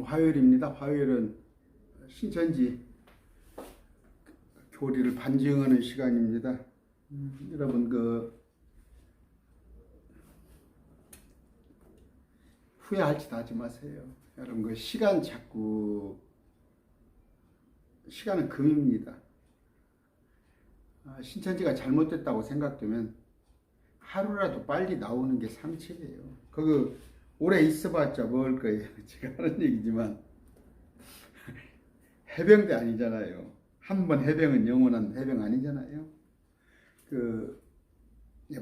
화요일입니다. 화요일은 신천지 교리를 반증하는 시간입니다. 여러분 후회할지도 하지 마세요. 여러분 시간은 금입니다. 신천지가 잘못됐다고 생각되면 하루라도 빨리 나오는 게 상책이에요. 오래 있어봤자 먹을 거예요. 제가 하는 얘기지만 해병대 아니잖아요. 한 번 해병은 영원한 해병 아니잖아요.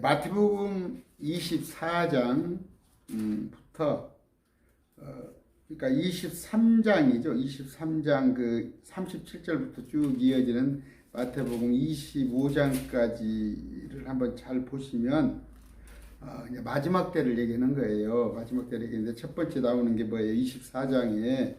마태복음 24장부터 그러니까 23장이죠. 23장 37절부터 쭉 이어지는 마태복음 25장까지를 한번 잘 보시면 마지막 때를 얘기하는 거예요. 마지막 때를 얘기하는데 첫 번째 나오는 게 뭐예요? 24장에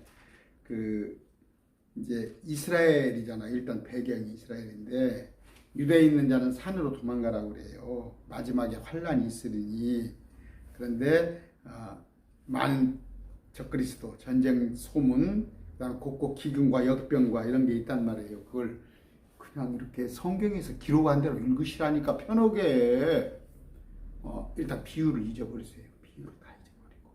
이제 이스라엘이잖아. 일단 배경이 이스라엘인데 유대에 있는 자는 산으로 도망가라고 그래요. 마지막에 환란이 있으리니. 그런데 많은 적그리스도, 전쟁 소문, 그다음 곳곳 기근과 역병과 이런 게 있단 말이에요. 그걸 그냥 이렇게 성경에서 기록한 대로 읽으시라니까 편하게. 일단 비유를 잊어버리세요. 비유를 다 잊어버리고.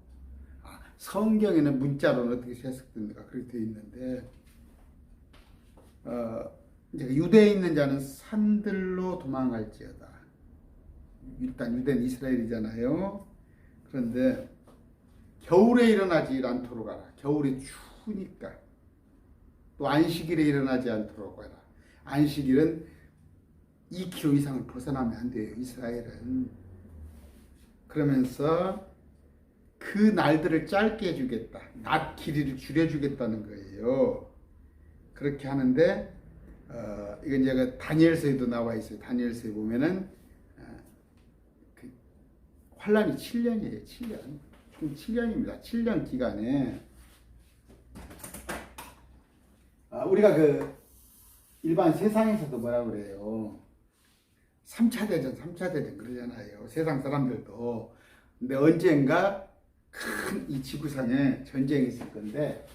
성경에는 문자로는 어떻게 해석됩니까? 그렇게 되어 있는데, 이제 유대에 있는 자는 산들로 도망갈지어다. 일단 유대는 이스라엘이잖아요. 그런데 겨울에 일어나지 않도록 하라. 겨울에 추우니까. 또 안식일에 일어나지 않도록 하라. 안식일은 2km 이상을 벗어나면 안 돼요. 이스라엘은. 그러면서 그 날들을 짧게 해주겠다. 낮 길이를 줄여주겠다는 거예요. 그렇게 하는데 이건 제가 다니엘서에도 나와 있어요. 다니엘서에 보면은 환란이 7년이에요. 7년. 총 7년입니다. 7년 기간에 우리가 일반 세상에서도 뭐라고 그래요? 3차 대전 그러잖아요. 세상 사람들도. 근데 언젠가 큰 이 지구상에 전쟁이 있을 건데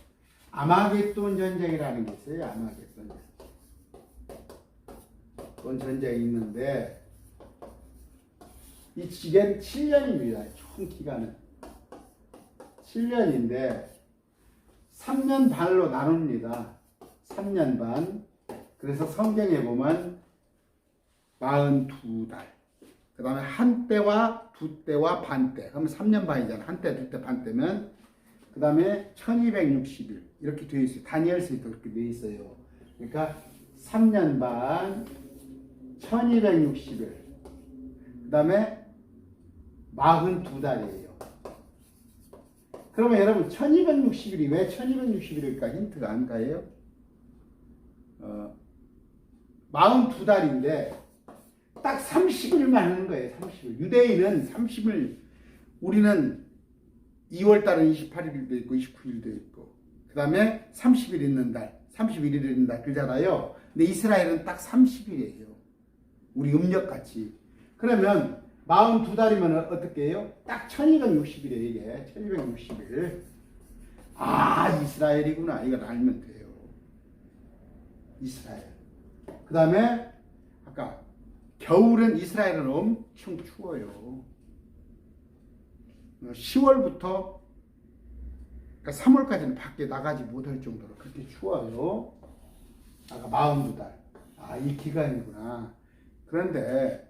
아마겟돈 전쟁이라는 게 있어요. 아마겟돈 전쟁이 있는데 이 기간이 7년입니다. 총 기간은 7년인데 3년 반으로 나눕니다. 3년 반. 그래서 성경에 보면 42달. 그 다음에 한 때와 두 때와 반 때. 그러면 3년 반이잖아. 한 때, 두 때, 반 때면. 그 다음에 1260일. 이렇게 되어 있어요. 다니엘서에도 그렇게 되어 있어요. 그러니까 3년 반, 1260일. 그 다음에 42달이에요. 그러면 여러분, 1260일이 왜 1260일일까? 힌트가 안 가요? 42달인데, 딱 30일만 하는 거예요. 30일. 유대인은 30일, 우리는 2월달은 28일도 있고 29일도 있고 그 다음에 30일 있는 달, 31일 있는 달 그러잖아요. 근데 이스라엘은 딱 30일이에요. 우리 음력같이. 그러면 42달이면 어떻게 해요? 딱 1260일이에요. 이게 1260일. 이스라엘이구나. 이걸 알면 돼요. 이스라엘. 그 다음에 아까 겨울은 이스라엘은 엄청 추워요. 10월부터 그러니까 3월까지는 밖에 나가지 못할 정도로 그렇게 추워요. 아까 42달. 이 기간이구나. 그런데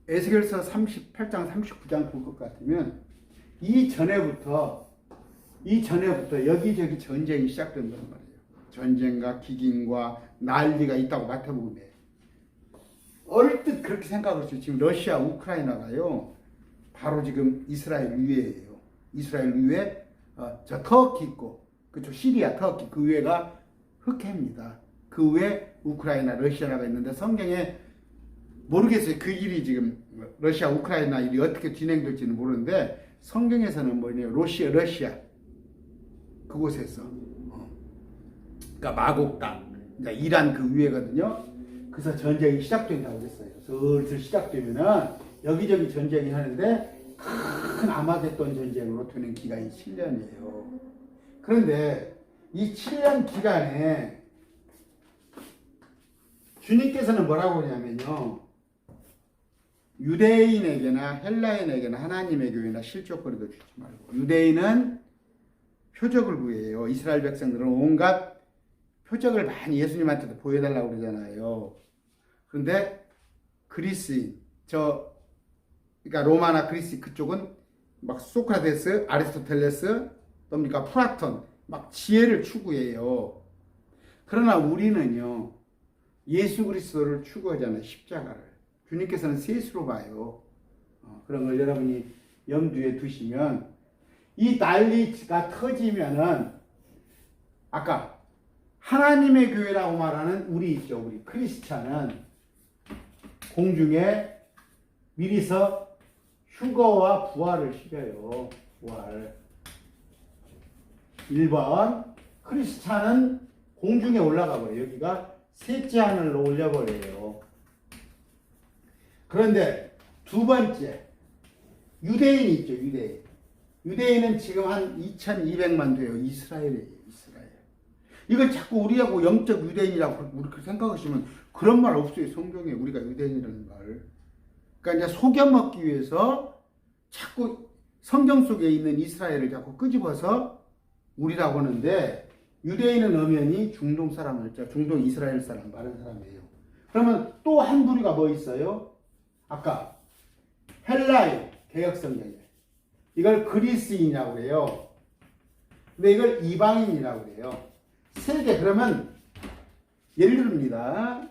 에스겔서 38장 39장 볼 것 같으면 이전에부터 여기저기 전쟁이 시작된단 말이에요. 전쟁과 기근과 난리가 있다고 마태복음에. 얼뜻 그렇게 생각을 했어요. 지금 러시아, 우크라이나가요. 바로 지금 이스라엘 위에예요. 이스라엘 위에 저 터키 있고, 그쪽 시리아, 터키 그 위에가 흑해입니다. 그 위에 우크라이나, 러시아가 있는데 성경에 모르겠어요. 그 일이 지금 러시아, 우크라이나 일이 어떻게 진행될지는 모르는데 성경에서는 뭐냐면 러시아 그곳에서 그러니까 마곡 땅, 이란 그 위에거든요. 그래서 전쟁이 시작된다고 했어요. 슬슬 시작되면은 여기저기 전쟁이 하는데 큰 아마겟돈 전쟁으로 되는 기간이 7년이에요. 그런데 이 7년 기간에 주님께서는 뭐라고 그러냐면요. 유대인에게나 헬라인에게나 하나님의 교회나 실족거리도 주지 말고, 유대인은 표적을 구해요. 이스라엘 백성들은 온갖 표적을 많이 예수님한테도 보여달라고 그러잖아요. 그런데 그리스인, 그러니까 로마나 그리스 그쪽은 막 소크라테스, 아리스토텔레스, 또니까 플라톤, 막 지혜를 추구해요. 그러나 우리는요, 예수 그리스도를 추구하잖아요. 십자가를. 주님께서는 셋으로 봐요. 그런 걸 여러분이 염두에 두시면, 이 난리가 터지면은 아까 하나님의 교회라고 말하는 우리 있죠. 우리 크리스찬은 공중에 미리서 휴거와 부활을 시켜요. 부활. 1번 크리스찬은 공중에 올라가 버려요. 여기가 셋째 하늘로 올려버려요. 그런데 두 번째 유대인이 있죠. 유대인은 지금 한 2200만 돼요. 이스라엘이에요. 이스라엘. 이걸 자꾸 우리하고 영적 유대인이라고 그렇게 생각하시면 그런 말 없어요. 성경에 우리가 유대인이라는 말. 그러니까 이제 속여먹기 위해서 자꾸 성경 속에 있는 이스라엘을 자꾸 끄집어서 우리라고 하는데, 유대인은 엄연히 중동 사람을, 중동 이스라엘 사람, 많은 사람이에요. 그러면 또 한 부류가 뭐 있어요? 아까 헬라인, 개혁성경에 이걸 그리스인이라고 해요. 근데 이걸 이방인이라고 해요. 세 개. 그러면 예를 듭니다.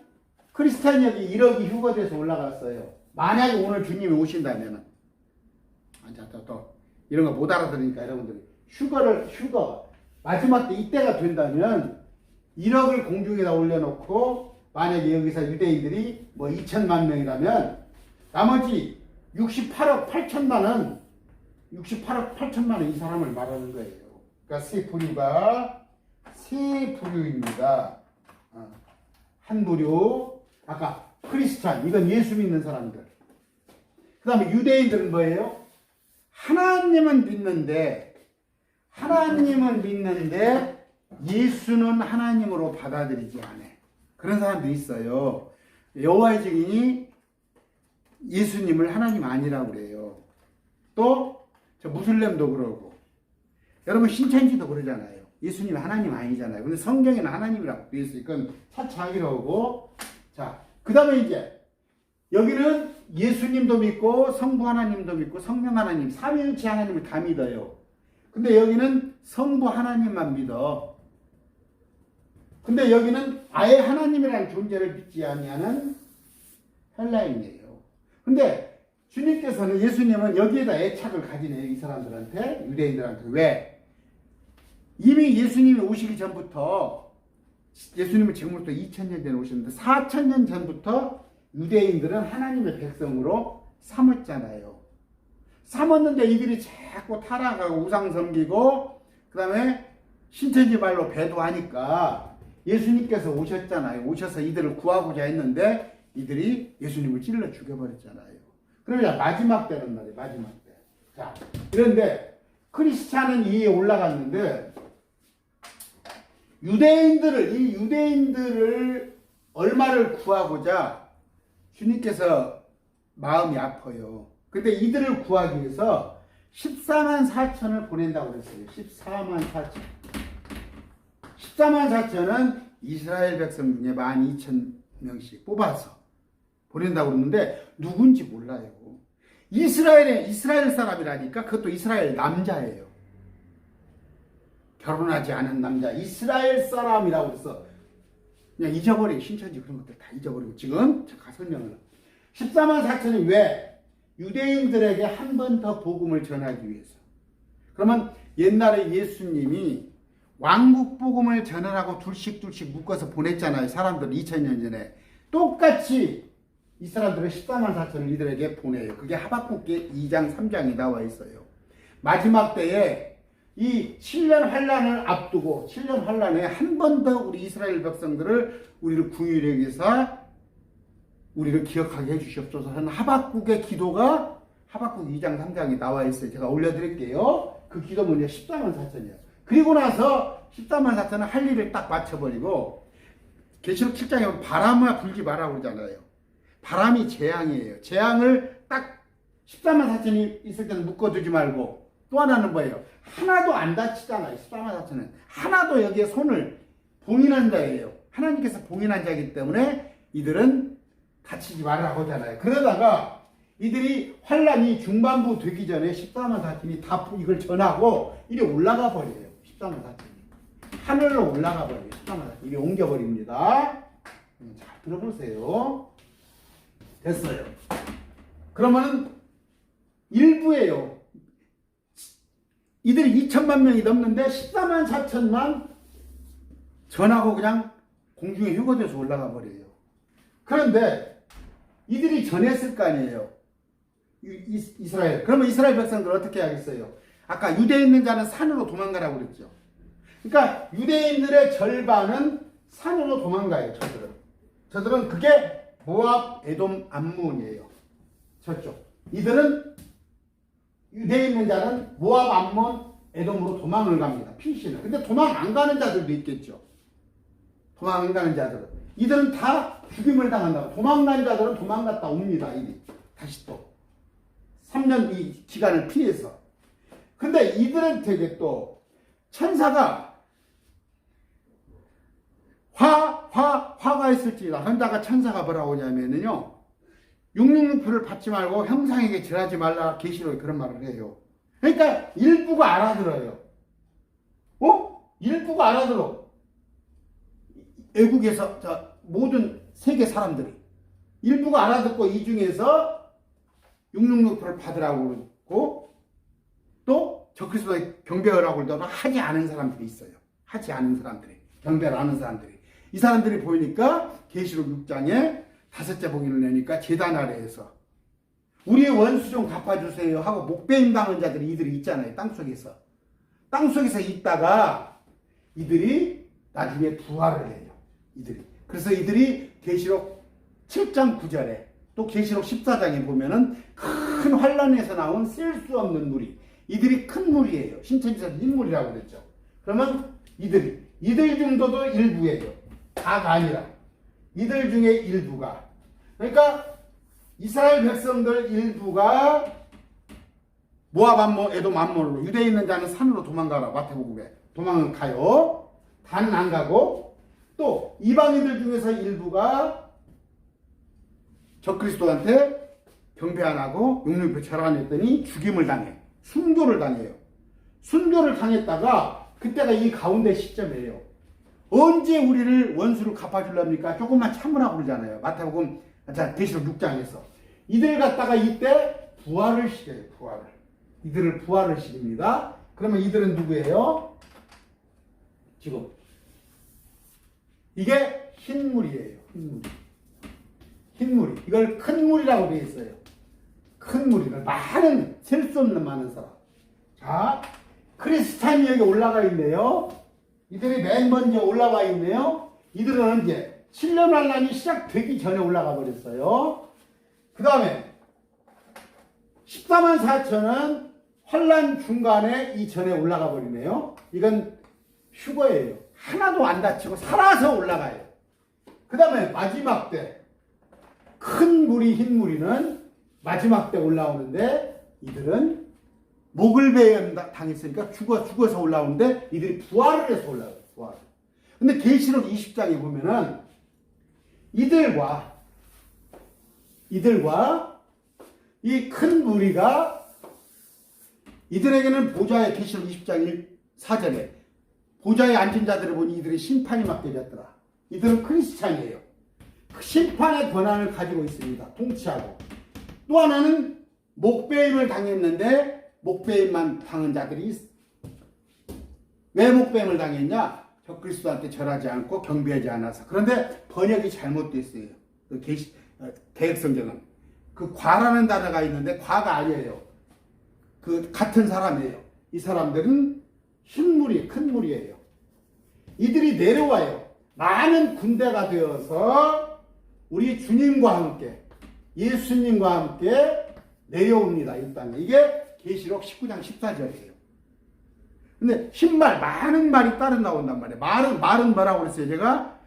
크리스찬 여기 1억이 휴거돼서 올라갔어요. 만약에 오늘 주님이 오신다면, 또 이런 거 못 알아들으니까 여러분들이 휴거 마지막 때 이때가 된다면 1억을 공중에다 올려놓고, 만약에 여기서 유대인들이 뭐 2천만 명이라면 나머지 68억 8천만은 68억 8천만은 이 사람을 말하는 거예요. 그러니까 세 부류입니다. 한 부류, 아까 크리스찬, 이건 예수 믿는 사람들. 그 다음에 유대인들은 뭐예요? 하나님은 믿는데 예수는 하나님으로 받아들이지 않아. 그런 사람도 있어요. 여호와의 증인이 예수님을 하나님 아니라고 그래요. 또 저 무슬림도 그러고, 여러분 신천지도 그러잖아요. 예수님 하나님 아니잖아요. 근데 성경에는 하나님이라고 되어 있어요. 이건 차차기라고. 자, 그 다음에 이제 여기는 예수님도 믿고 성부 하나님도 믿고 성령 하나님, 삼위일체 하나님을 다 믿어요. 근데 여기는 성부 하나님만 믿어. 근데 여기는 아예 하나님이라는 존재를 믿지 아니하는 헬라인이에요. 근데 주님께서는, 예수님은 여기에다 애착을 가지네요. 이 사람들한테, 유대인들한테. 왜? 이미 예수님이 오시기 전부터, 예수님은 지금부터 2000년 전에 오셨는데 4000년 전부터 유대인들은 하나님의 백성으로 삼았잖아요. 삼았는데 이들이 자꾸 타락하고 우상 섬기고, 그 다음에 신천지 말로 배도하니까 예수님께서 오셨잖아요. 오셔서 이들을 구하고자 했는데 이들이 예수님을 찔러 죽여버렸잖아요. 그러면 마지막 때란 말이에요. 마지막 때. 자, 그런데 크리스찬은 이 위에 올라갔는데, 유대인들을 얼마를 구하고자 주님께서 마음이 아파요. 근데 이들을 구하기 위해서 14만 4천을 보낸다고 그랬어요. 14만 4천. 14만 4천은 이스라엘 백성 중에 12,000명씩 뽑아서 보낸다고 그러는데 누군지 몰라요. 이스라엘 사람이라니까. 그것도 이스라엘 남자예요. 결혼하지 않은 남자, 이스라엘 사람이라고 해서 그냥 잊어버려요. 신천지 그런 것들 다 잊어버리고 지금 제가 설명을. 14만 4천이 왜? 유대인들에게 한 번 더 복음을 전하기 위해서. 그러면 옛날에 예수님이 왕국 복음을 전하라고 둘씩 묶어서 보냈잖아요. 사람들 2000년 전에. 똑같이 이 사람들은 14만 4천을 이들에게 보내요. 그게 하박국기 2장 3장에 나와 있어요. 마지막 때에 이 7년 환란을 앞두고 7년 환란에 한 번 더 우리 이스라엘 백성들을 우리를 구유하기 위해서 우리를 기억하게 해주시옵소서 하는 하박국의 기도가 하박국 2장 3장이 나와 있어요. 제가 올려드릴게요. 그 기도문이 14만 4천이에요. 그리고 나서 14만 4천은 할 일을 딱 맞춰버리고 계시록 7장에 보면 바람아 불지 마라 그러잖아요. 바람이 재앙이에요. 재앙을 딱 14만 4천이 있을 때는 묶어두지 말고 또 하나는 뭐예요? 하나도 안 다치잖아요. 14만 4천은 하나도 여기에 손을 봉인한 자예요. 하나님께서 봉인한 자이기 때문에 이들은 다치지 말라고 하잖아요. 그러다가 이들이 환란이 중반부 되기 전에 14만 4천이 다 이걸 전하고 이리 올라가 버려요. 14만 4천이 하늘로 올라가 버려요. 14만 4천 이게 옮겨버립니다. 잘 들어보세요. 됐어요. 그러면은 일부예요. 이들이 2천만 명이 넘는데 14만 4천만 전하고 그냥 공중에 휴거돼서 올라가 버려요. 그런데 이들이 전했을 거 아니에요. 이스라엘. 그러면 이스라엘 백성들 어떻게 하겠어요? 아까 유대에 있는 자는 산으로 도망가라고 그랬죠. 그러니까 유대인들의 절반은 산으로 도망가요. 저들은 그게 모압, 에돔, 암몬이에요. 저쪽. 이들은 유대에 있는 자는 모압, 암몬, 에돔으로 도망을 갑니다. 피신을. 근데 도망 안 가는 자들도 있겠죠. 도망 안 가는 자들은. 이들은 다 죽임을 당한다고. 도망간 자들은 도망갔다 옵니다. 이리. 다시 또. 3년 이 기간을 피해서. 근데 이들한테 또 천사가 화가 있을지라. 한다가 천사가 뭐라고 하냐면요. 666표를 받지 말고 형상에게 절하지 말라. 계시록에 그런 말을 해요. 그러니까 일부가 알아들어요. 일부가 알아들어. 외국에서 모든 세계 사람들이 일부가 알아듣고 이 중에서 666표를 받으라고 그러고 또 적그리스도의 경배하라고 그러다가 하지 않은 사람들이 있어요. 하지 않은 사람들이. 경배를 하는 사람들이. 이 사람들이 보이니까 계시록 6장에 5째 복인을 내니까 제단 아래에서 우리의 원수 좀 갚아주세요 하고 목배임 당한 자들이 이들이 있잖아요. 땅속에서. 땅속에서 있다가 이들이 나중에 부활을 해요. 그래서 이들이 계시록 7장 9절에 또 계시록 14장에 보면은 큰 환란에서 나온 셀 수 없는 무리. 이들이 큰 무리예요. 신천지에서 인물이라고 그랬죠. 그러면 이들 정도도 일부예요. 다가 아니라 이들 중에 일부가. 그러니까 이스라엘 백성들 일부가 모압, 암몬, 에돔, 암몬으로 유대에 있는 자는 산으로 도망가라. 마태복음에 도망은 가요. 다는 안 가고 또 이방인들 중에서 일부가 적그리스도한테 경배 안 하고 666표 절 안 했더니 죽임을 당해. 순교를 당해요. 순교를 당했다가 그때가 이 가운데 시점이에요. 언제 우리를 원수를 갚아줄랍니까? 조금만 참으라고 그러잖아요. 마태복음 계시록 6장에서 이들 갖다가 이때 부활을 시켜요. 이들을 부활을 시킵니다. 그러면 이들은 누구예요? 지금 이게 흰물이에요. 흰물이. 이걸 큰 물이라고 되어 있어요. 큰 물이를 많은 셀 수 없는 많은 사람. 자, 크리스찬이 여기 올라가 있네요. 이들이 맨 먼저 올라와 있네요. 이들은 언제? 7년 환란이 시작되기 전에 올라가 버렸어요. 그 다음에 14만 4천은 환란 중간에 이 전에 올라가 버리네요. 이건 휴거예요. 하나도 안 다치고 살아서 올라가요. 그 다음에 마지막 때 큰 무리 흰 무리는 마지막 때 올라오는데 이들은 목을 베어 당했으니까 죽어서 올라오는데 이들이 부활을 해서 올라와요. 부활. 근데 계시록 20장에 보면은 이들과 이 큰 무리가 이들에게는 보좌의 계시록 20장 4절에 보좌에 앉은 자들을 보니 이들의 심판이 맡겨졌더라. 이들은 크리스찬이에요. 그 심판의 권한을 가지고 있습니다. 통치하고. 또 하나는 목배임을 당했는데 목배임만 당한 자들이 왜 목배임을 당했냐? 적그리스도한테 절하지 않고 경배하지 않아서. 그런데 번역이 잘못됐어요. 개혁성경은 그 과라는 단어가 있는데 과가 아니에요. 그 같은 사람이에요. 이 사람들은 흰물이 큰 물이에요. 이들이 내려와요. 많은 군대가 되어서 우리 주님과 함께 예수님과 함께 내려옵니다. 이 땅에. 이게 계시록 19장 14절이에요. 근데 신말 많은 말이 따라 나온단 말이에요. 말은 뭐라고 그랬어요? 제가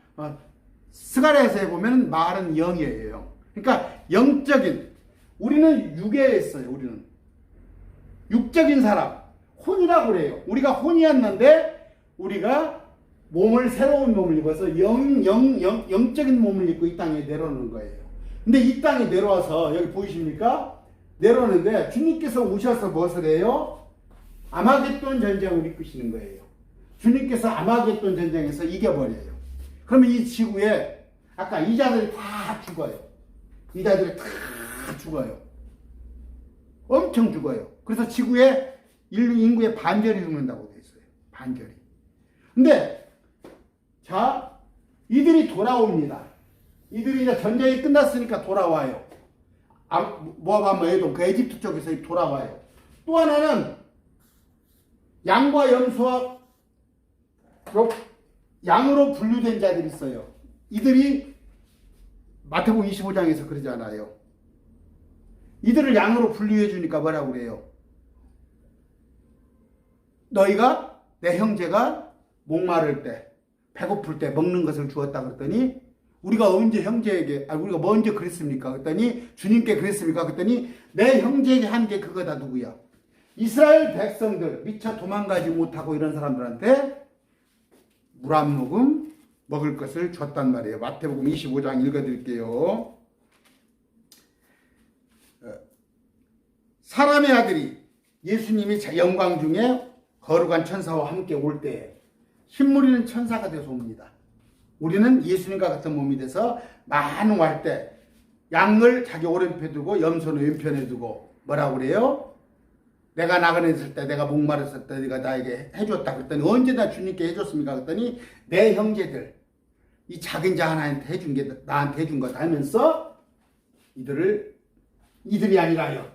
스가랴에서 보면 말은 영이에요. 그러니까 영적인, 우리는 육에 있어요. 우리는 육적인 사람, 혼이라고 그래요. 우리가 혼이었는데 우리가 새로운 몸을 입어서 영적인 몸을 입고 이 땅에 내려오는 거예요. 근데 이 땅에 내려와서 여기 보이십니까? 내려오는데 주님께서 오셔서 무엇을 해요? 아마겟돈 전쟁을 이끄시는 거예요. 주님께서 아마겟돈 전쟁에서 이겨버려요. 그러면 이 지구에 아까 이자들이 다 죽어요. 이자들이 다 죽어요. 엄청 죽어요. 그래서 지구에 인구의 반절이 죽는다고 되어 있어요. 반절이. 근데 자, 이들이 돌아옵니다. 이들이 이제 전쟁이 끝났으니까 돌아와요. 모압 아몬 그 에집트 쪽에서 돌아와요. 또 하나는 양과 염소와 양으로 분류된 자들이 있어요. 이들이 마태복음 25장에서 그러잖아요. 이들을 양으로 분류해 주니까 뭐라고 그래요? 너희가 내 형제가 목마를 때 배고플 때 먹는 것을 주었다 그랬더니 우리가 언제 형제에게 우리가 먼저 그랬습니까? 그랬더니 주님께 그랬습니까? 그랬더니 내 형제에게 한 게 그거다. 누구야? 이스라엘 백성들, 미처 도망가지 못하고 이런 사람들한테 물 한 모금 먹을 것을 줬단 말이에요. 마태복음 25장 읽어드릴게요. 사람의 아들이 예수님이 영광 중에 거룩한 천사와 함께 올 때에 흰무리는 천사가 되어서 옵니다. 우리는 예수님과 같은 몸이 돼서 많은 왈 때 양을 자기 오른편에 두고 염소는 왼편에 두고 뭐라고 그래요? 내가 나그네있을 때, 내가 목마르었을 때 네가 나에게 해줬다 그랬더니 언제 나 주님께 해줬습니까? 그랬더니 내 형제들 이 작은 자 하나한테 해준 게 나한테 해준 거다 하면서 이들이 아니라요.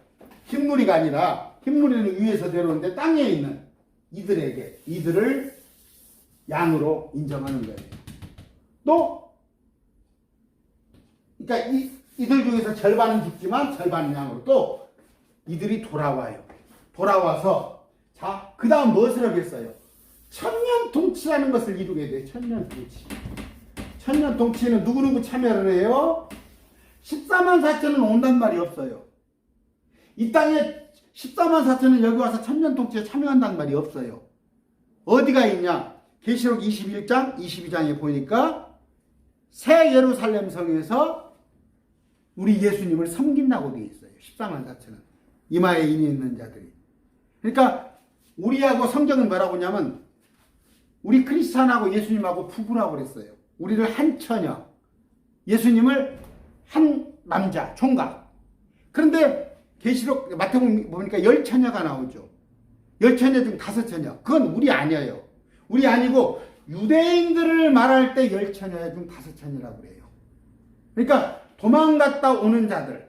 흰무리가 아니라 흰무리는 위에서 내려오는데 땅에 있는 이들을 양으로 인정하는 거예요. 또 그러니까 이들 중에서 절반은 죽지만 절반은 양으로 또 이들이 돌아와요. 돌아와서 자, 그 다음 무엇을 하겠어요? 천년통치라는 것을 이루게 돼요. 천년통치. 천년통치는 누구누구 참여를 해요? 14만 4천은 온단 말이 없어요. 이 땅에 14만 4천은 여기 와서 천년통치에 참여한다는 말이 없어요. 어디가 있냐? 계시록 21장, 22장에 보니까 새 예루살렘 성에서 우리 예수님을 섬긴다고 되어 있어요. 14만 4천은. 이마에 인이 있는 자들이. 그러니까 우리하고 성경은 뭐라고 하냐면 우리 크리스찬하고 예수님하고 부부라고 그랬어요. 우리를 한 처녀, 예수님을 한 남자, 총각. 그런데 계시록 마태복음 보니까 10처녀가 나오죠. 10처녀 중 5처녀. 그건 우리 아니에요. 우리 아니고 유대인들을 말할 때 10처녀 중 5처녀라고 그래요. 그러니까 도망갔다 오는 자들,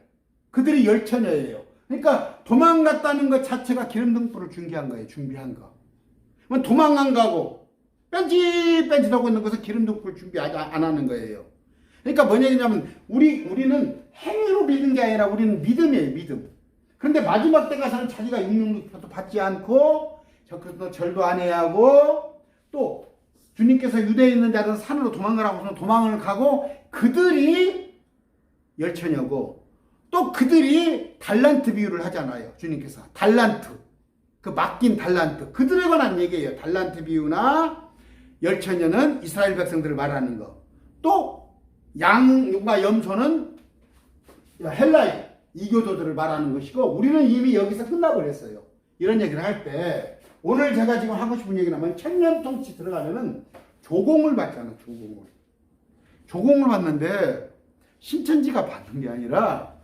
그들이 10처녀예요. 그러니까 도망갔다는 것 자체가 기름등불을 준비한 거예요. 준비한 거. 도망 안 가고 뺀짓하고 있는 것은 기름등불 준비 안 하는 거예요. 그러니까 뭐냐 하냐면 우리는 행위로 믿는 게 아니라 우리는 믿음이에요. 믿음. 그런데 마지막 때 가서는 자기가 육육표도 받지 않고 절도 안 해야 하고 또 주님께서 유대에 있는 자들은 산으로 도망가라고 해서 도망을 가고 그들이 10처녀고 또 그들이 달란트 비유를 하잖아요. 주님께서 달란트, 그 맡긴 달란트, 그들에 관한 얘기예요. 달란트 비유나 10처녀는 이스라엘 백성들을 말하는 거. 또 양과 염소는 헬라인 이교도들을 말하는 것이고 우리는 이미 여기서 끝나버렸어요. 이런 얘기를 할 때 오늘 제가 지금 하고 싶은 얘기는 뭐냐면 천년통치 들어가면은 조공을 받잖아. 조공을 받는데 신천지가 받는 게 아니라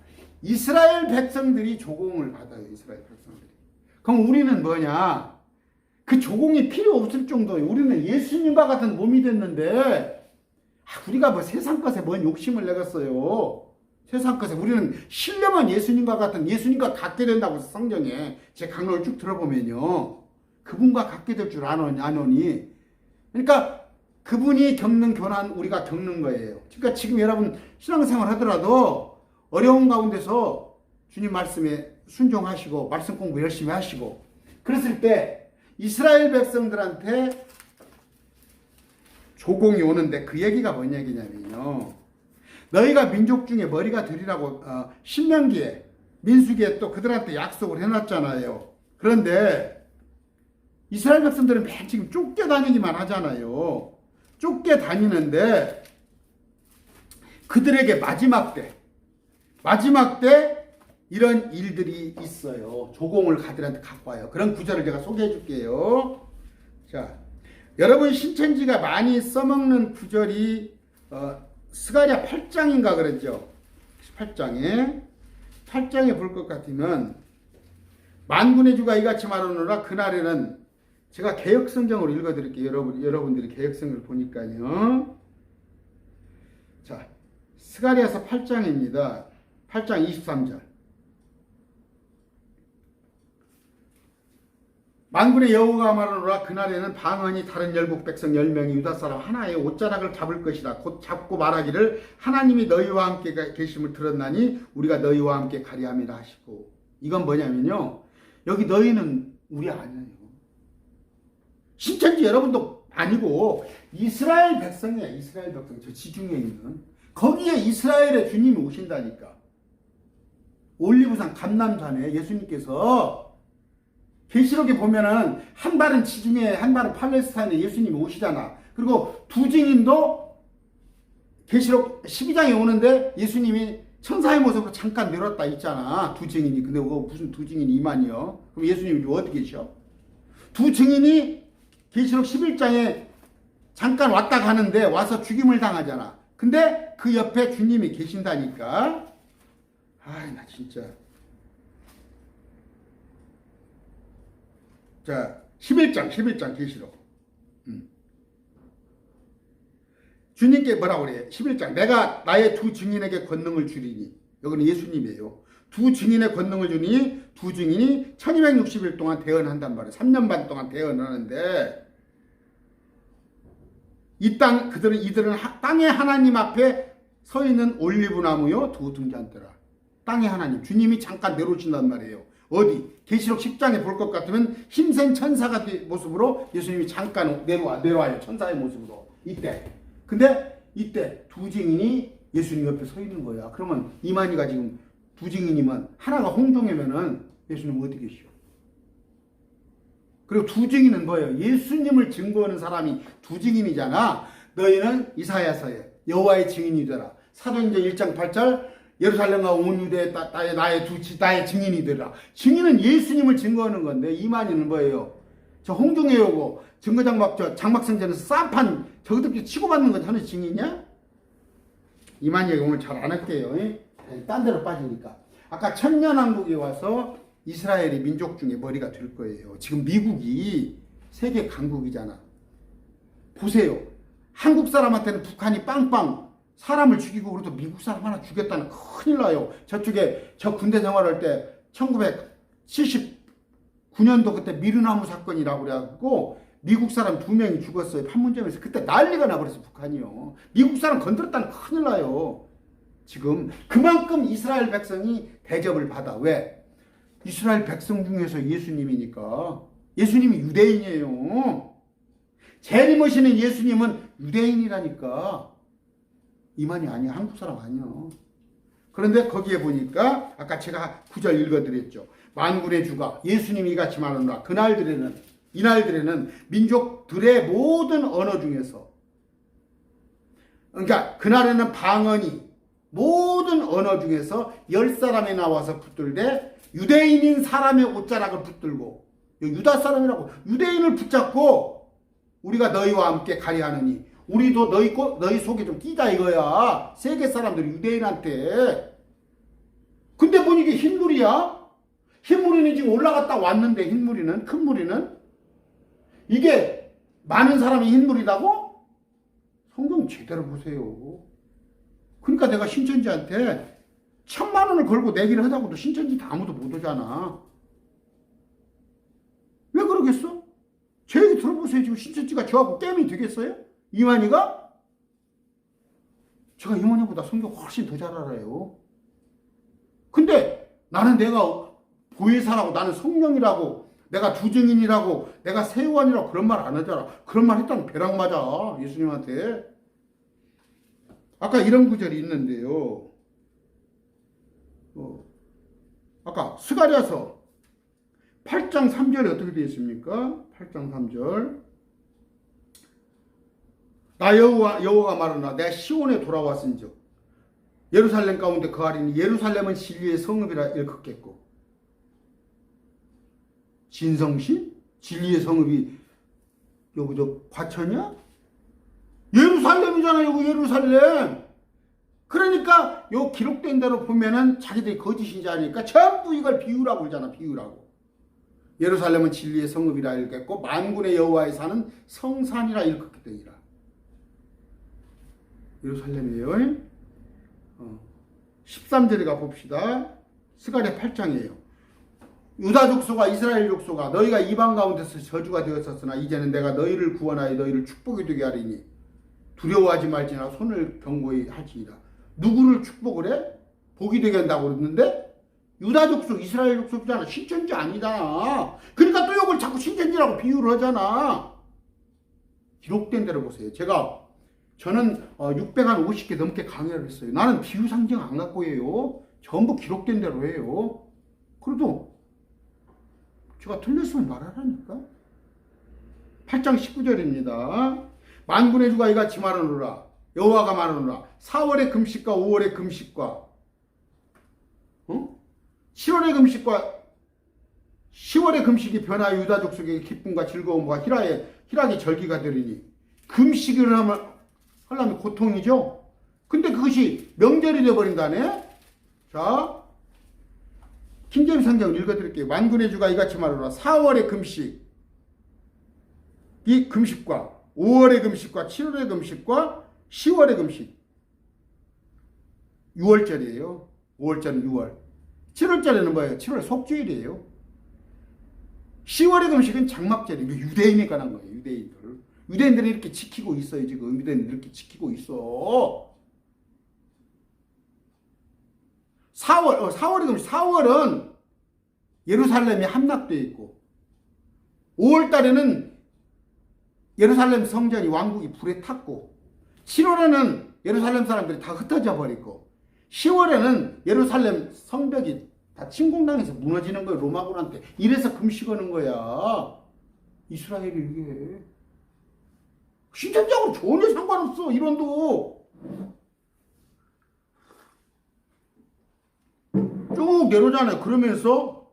이스라엘 백성들이 조공을 받아요. 이스라엘 백성들이. 그럼 우리는 뭐냐? 그 조공이 필요 없을 정도예요. 우리는 예수님과 같은 몸이 됐는데 우리가 뭐 세상 것에 뭔 욕심을 내겠어요. 세상 것에 우리는 신령한 예수님과 갖게 된다고 해서 성경에 제 강론을 쭉 들어보면요. 그분과 갖게 될 줄 아노니. 그러니까 그분이 겪는 고난 우리가 겪는 거예요. 그러니까 지금 여러분 신앙생활 하더라도 어려운 가운데서 주님 말씀에 순종하시고 말씀 공부 열심히 하시고 그랬을 때 이스라엘 백성들한테 조공이 오는데 그 얘기가 뭔 얘기냐면요. 너희가 민족 중에 머리가 되리라고 신명기에 민수기에 또 그들한테 약속을 해놨잖아요. 그런데 이스라엘 백성들은 맨 지금 쫓겨다니기만 하잖아요. 쫓겨다니는데 그들에게 마지막 때 이런 일들이 있어요. 조공을 그들한테 갖고 와요. 그런 구절을 제가 소개해 줄게요. 자, 여러분 신천지가 많이 써먹는 구절이 스가랴 8장인가 그랬죠. 8장에 볼 것 같으면 만군의 주가 이같이 말하노라 그날에는 제가 개역성경으로 읽어드릴게요. 여러분들이 개역성경을 보니까요. 자, 스가랴서 8장입니다. 8장 23절. 만군의 여호와가 말하노라 그날에는 방언이 다른 열국 백성 10명이 유다 사람 하나의 옷자락을 잡을 것이다. 곧 잡고 말하기를 하나님이 너희와 함께 계심을 들었나니 우리가 너희와 함께 가리함이라 하시고. 이건 뭐냐면요. 여기 너희는 우리 아니에요. 신천지 여러분도 아니고 이스라엘 백성이야. 이스라엘 백성. 저 지중해에 있는. 거기에 이스라엘의 주님이 오신다니까. 올리브산 감람산에 예수님께서 계시록에 보면은 한 발은 지중해, 한 발은 팔레스타인에 예수님이 오시잖아. 그리고 두 증인도 계시록 12장에 오는데 예수님이 천사의 모습으로 잠깐 내려왔다 있잖아. 두 증인이. 근데 무슨 두 증인이 이만이요? 그럼 예수님이 어디 계셔? 두 증인이 계시록 11장에 잠깐 왔다 가는데 와서 죽임을 당하잖아. 근데 그 옆에 주님이 계신다니까. 아이, 나 진짜. 자, 11장 계시록. 주님께 뭐라고 그래? 11장. 내가 나의 두 증인에게 권능을 주리니. 여기는 예수님이에요. 두 증인의 권능을 주니 두 증인이 1260일 동안 대언한단 말이에요. 3년 반 동안 대언하는데 이들은 땅의 하나님 앞에 서 있는 올리브 나무요 두 등잔대라. 땅의 하나님. 주님이 잠깐 내려오신단 말이에요. 어디? 계시록 10장에 볼 것 같으면 힘센 천사가 모습으로 예수님이 잠깐 내려와요. 천사의 모습으로. 이때. 근데 이때 두 증인이 예수님 옆에 서 있는 거야. 그러면 이만희가 지금 두 증인이면 하나가 홍종이면은 예수님 어디 계시오? 그리고 두 증인은 뭐예요? 예수님을 증거하는 사람이 두 증인이잖아. 너희는 이사야서에 여호와의 증인이 되라. 사도행전 1장 8절 예루살렘과 온 유대에 나의 증인이 되라. 증인은 예수님을 증거하는 건데 이만희는 뭐예요? 저 홍종에 오고 장막성전에서 쌈판 저기들 치고받는 건 하는 증인이야? 이만희 오늘 잘 안 할게요. 딴 데로 빠지니까. 아까 천년왕국에 와서 이스라엘이 민족 중에 머리가 될 거예요. 지금 미국이 세계 강국이잖아. 보세요. 한국 사람한테는 북한이 빵빵 사람을 죽이고 그래도 미국 사람 하나 죽였다는 큰일 나요. 저쪽에 저 군대 생활할 때 1979년도 그때 미르나무 사건이라고 그래갖고 미국 사람 2명이 죽었어요. 판문점에서. 그때 난리가 나버렸어 북한이요. 미국 사람 건드렸다는 큰일 나요. 지금 그만큼 이스라엘 백성이 대접을 받아. 왜? 이스라엘 백성 중에서 예수님이니까. 예수님이 유대인이에요. 재림오시는 예수님은 유대인이라니까. 이만이 아니야. 한국 사람 아니야. 그런데 거기에 보니까 아까 제가 9절 읽어드렸죠. 만군의 주가 예수님이 이같이 말하노라. 이날들에는 민족들의 모든 언어 중에서, 그러니까 그날에는 방언이 모든 언어 중에서 10사람이 나와서 붙들되 유대인인 사람의 옷자락을 붙들고, 유다 사람이라고 유대인을 붙잡고 우리가 너희와 함께 가리하느니, 우리도 너희 속에 좀 끼자 이거야. 세계 사람들이 유대인한테. 근데 보니 이게 흰물이야. 흰물이는 지금 올라갔다 왔는데, 흰물이는, 큰 무리는 이게 많은 사람이 흰물이라고? 성경 제대로 보세요. 그러니까 내가 신천지한테 1000만 원을 걸고 내기를 하자고도 신천지 다 아무도 못 오잖아. 왜 그러겠어? 제 얘기 들어보세요. 지금 신천지가 저하고 게임이 되겠어요? 이만희가? 제가 이만희보다 성경 훨씬 더 잘 알아요. 근데 나는 내가 보혜사라고 나는 성령이라고 내가 주증인이라고 내가 세우원이라고 그런 말 안 하잖아. 그런 말 했다면 벼락 맞아 예수님한테. 아까 이런 구절이 있는데요. 아까 스가랴서 8장 3절에 어떻게 되어 있습니까? 8장 3절. 나 여호와가 말하노라 내가 시온에 돌아왔은즉 예루살렘 가운데 거하리니 예루살렘은 진리의 성읍이라 일컫겠고. 진성시? 진리의 성읍이 여기 저 과천이야? 예루살렘이잖아 여기 예루살렘. 그러니까 요 기록된 대로 보면은 자기들이 거짓인 자니까 전부 이걸 비유라고 그러잖아. 비유라고. 예루살렘은 진리의 성읍이라 일컫겠고 만군의 여호와의 산은 성산이라 일컫겠더니라. 예루살렘이에요. 13절에 가봅시다. 스가랴 8장이에요. 유다 족속과 이스라엘 족속아 너희가 이방 가운데서 저주가 되었었으나 이제는 내가 너희를 구원하여 너희를 축복이 되게 하리니 두려워하지 말지나 손을 견고히 하지니라. 누구를 축복을 해? 복이 되게 한다고 그랬는데 유다 족속 이스라엘 족속이잖아. 신천지 아니잖아. 그러니까 또 이걸 자꾸 신천지라고 비유를 하잖아. 기록된 대로 보세요. 저는 650개 넘게 강의를 했어요. 나는 비유 상징 안 갖고 해요. 전부 기록된 대로 해요. 그래도 제가 틀렸으면 말하라니까. 8장 19절입니다. 만군의 주가 이같이 말하노라. 여호와가 말하노라. 4월의 금식과 5월의 금식과 7월의 금식과 10월의 금식이 변하여 유다 족속에게 기쁨과 즐거움과 희락의 절기가 되리니 금식을 하려면 고통이죠. 근데 그것이 명절이 되어버린다네. 자, 킹제임스 성경 읽어드릴게요. 만군의 주가 이같이 말하노라. 4월의 금식 이 금식과 5월의 금식과 7월의 금식과 10월의 금식 6월절이에요. 5월절은 6월. 7월절에는 뭐예요? 7월 속주일이에요. 10월의 금식은 장막절이에요. 유대인이 관한 거예요. 유대인들이 이렇게 지키고 있어요. 지금 유대인들이 이렇게 지키고 있어. 4월의 금식. 4월은 예루살렘이 함락되어 있고 5월 달에는 예루살렘 성전이 왕국이 불에 탔고 7월에는 예루살렘 사람들이 다 흩어져 버리고 10월에는 예루살렘 성벽이 다 침공당해서 무너지는 거예요. 로마군한테. 이래서 금식하는 거야. 이스라엘이 이게. 신천지하고 전혀 상관없어. 이론도. 쭉 내려오잖아요. 그러면서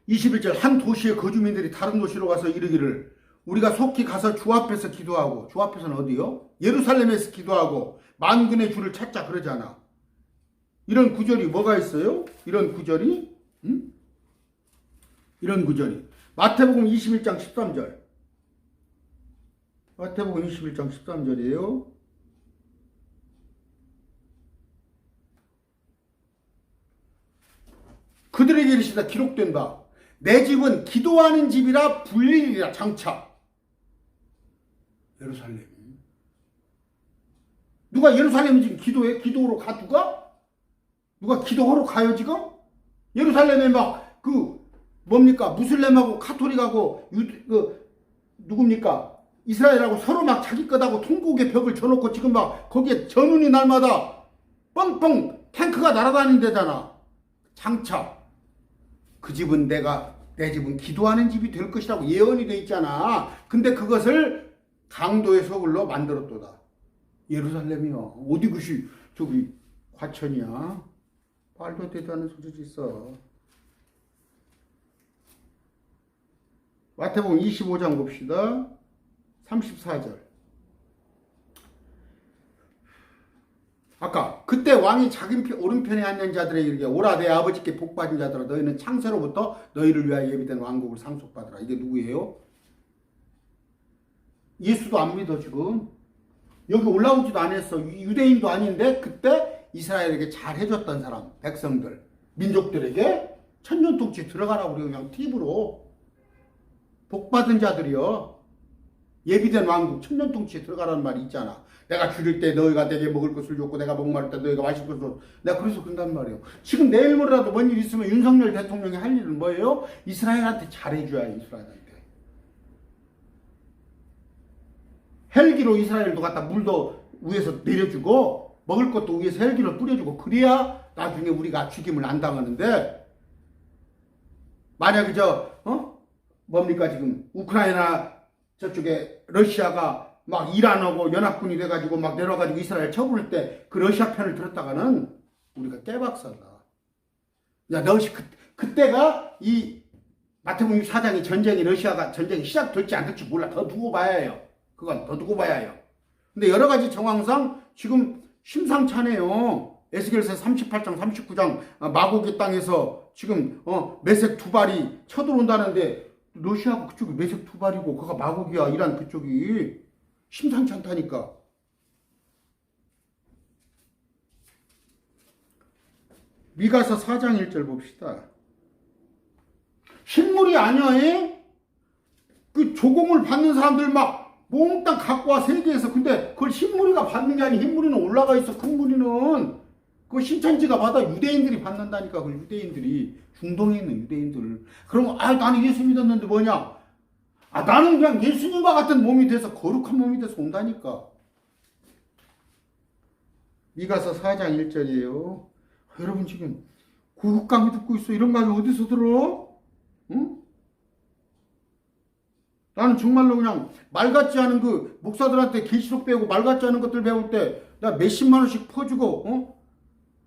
21절 한 도시의 거주민들이 다른 도시로 가서 이르기를 우리가 속히 가서 주 앞에서 기도하고 주 앞에서는 어디요? 예루살렘에서 기도하고 만군의 주를 찾자 그러잖아. 이런 구절이 뭐가 있어요? 이런 구절이 마태복음 21장 13절 마태복음 21장 13절이에요. 그들에게 이르시다 기록된다. 내 집은 기도하는 집이라 불리리라 장차. 예루살렘. 누가 예루살렘 지금 기도해? 기도로 가 누가 기도하러 가요 지금? 예루살렘에 막 뭡니까? 무슬림하고 카톨릭하고 누굽니까? 이스라엘하고 서로 막 자기 것하고 통곡의 벽을 쳐놓고 지금 막 거기에 전운이 날마다 뻥뻥 탱크가 날아다니는 데잖아. 장차 그 집은 내 집은 기도하는 집이 될 것이라고 예언이 돼 있잖아. 근데 그것을 강도의 소굴로 만들었도다. 예루살렘이야. 어디 그것이 저기 과천이야. 말도 되지 않는 소리지 있어. 마태복음 25장 봅시다. 34절. 아까 그때 왕이 자기 오른편에 앉는 자들에게 이르기를 오라 내 아버지께 복받은 자들아 너희는 창세로부터 너희를 위하여 예비된 왕국을 상속받으라. 이게 누구예요? 예수도 안 믿어 지금. 여기 올라오지도 않았어. 유대인도 아닌데 그때 이스라엘에게 잘 해줬던 사람, 백성들, 민족들에게 천년통치 들어가라고 그냥 팁으로 복받은 자들이요. 예비된 왕국 천년통치에 들어가라는 말이 있잖아. 내가 줄일 때 너희가 내게 먹을 것을 줬고 내가 목마를 때 너희가 마실 것을 줬고 내가 그래서 그런단 말이에요. 지금 내일 모레라도 뭔 일 있으면 윤석열 대통령이 할 일은 뭐예요? 이스라엘한테 잘해줘야 이스라엘한테. 헬기로 이스라엘도 갖다 물도 위에서 내려주고 먹을 것도 위에서 헬기로 뿌려주고 그래야 나중에 우리가 죽임을 안 당하는데 만약에 뭡니까 지금 우크라이나 저쪽에 러시아가 막 이란하고 연합군이 돼가지고 막 내려가지고 이스라엘 쳐부를 때 그 러시아 편을 들었다가는 우리가 깨박살나. 야, 그때가 이 마태복음 4장이 러시아가 전쟁이 시작될지 안 될지 몰라. 더 두고 봐야 해요. 그건 더 두고 봐야 해요. 근데 여러 가지 정황상 지금 심상찮아요. 에스겔서 38장, 39장 마고기 땅에서 지금 메색 두 발이 쳐들어온다는데 러시아가 그쪽이 메색 두 발이고 그가 마고기야 이란 그쪽이 심상치 않다니까. 미가서 4장 1절 봅시다. 식물이 아니야. 그 조공을 받는 사람들 막 몽땅 갖고 와 세계에서. 근데 그걸 흰무리가 받는 게 아니 흰무리는 올라가 있어. 큰 무리는 그 신천지가 받아. 유대인들이 받는다니까. 그 유대인들이 중동에 있는 유대인들. 그럼 나는 예수 믿었는데 뭐냐? 나는 그냥 예수님과 같은 몸이 돼서 거룩한 몸이 돼서 온다니까. 미가서 4장 1절이에요. 여러분 지금 구국감이 듣고 있어. 이런 말을 어디서 들어? 응? 나는 정말로 그냥 말 같지 않은 그 목사들한테 계시록 배우고 말 같지 않은 것들 배울 때 나 몇십만 원씩 퍼주고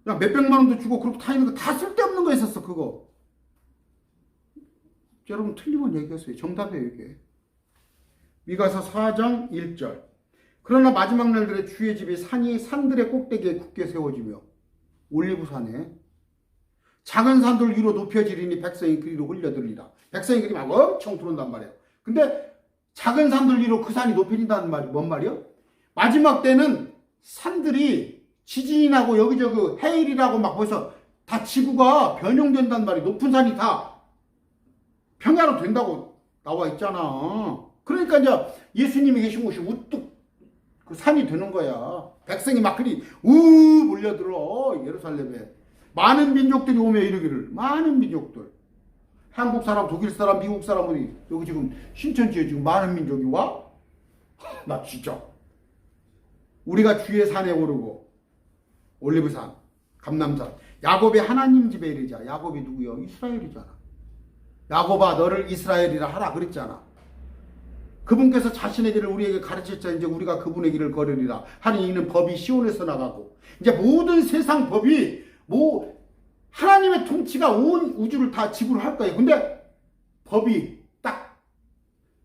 그냥 몇백만 원도 주고 그렇게 다니는 거 다 쓸데없는 거 있었어. 그거 여러분 틀리면 얘기했어요. 정답이에요 이게. 미가서 4장 1절. 그러나 마지막 날들에 주의 집이 산들의 꼭대기에 굳게 세워지며 올리브산에 작은 산들 위로 높여지리니 백성이 그리로 흘려들리라. 백성이 그리 막 엄청 들어온단 말이에요. 근데 작은 산들 위로 그 산이 높여진다는 말이 뭔 말이요? 마지막 때는 산들이 지진이 나고 여기저기 해일이라고 막 벌써 다 지구가 변형된단 말이에요. 높은 산이 다 평야로 된다고 나와 있잖아. 그러니까 이제 예수님이 계신 곳이 우뚝 그 산이 되는 거야. 백성이 막 그리 몰려들어. 예루살렘에 많은 민족들이 오며 이르기를. 많은 민족들, 한국 사람, 독일 사람, 미국 사람들이 여기 지금 신천지에 지금 많은 민족이 와? 나 진짜. 우리가 주의 산에 오르고 올리브산, 감람산, 야곱의 하나님 집에 이르자. 야곱이 누구요? 이스라엘이잖아. 야곱아 너를 이스라엘이라 하라 그랬잖아. 그분께서 자신의 길을 우리에게 가르쳤자. 이제 우리가 그분의 길을 걸으리라 하니 이는 법이 시온에서 나가고 이제 모든 세상 법이 하나님의 통치가 온 우주를 다 지구를 할 거예요. 근데 법이 딱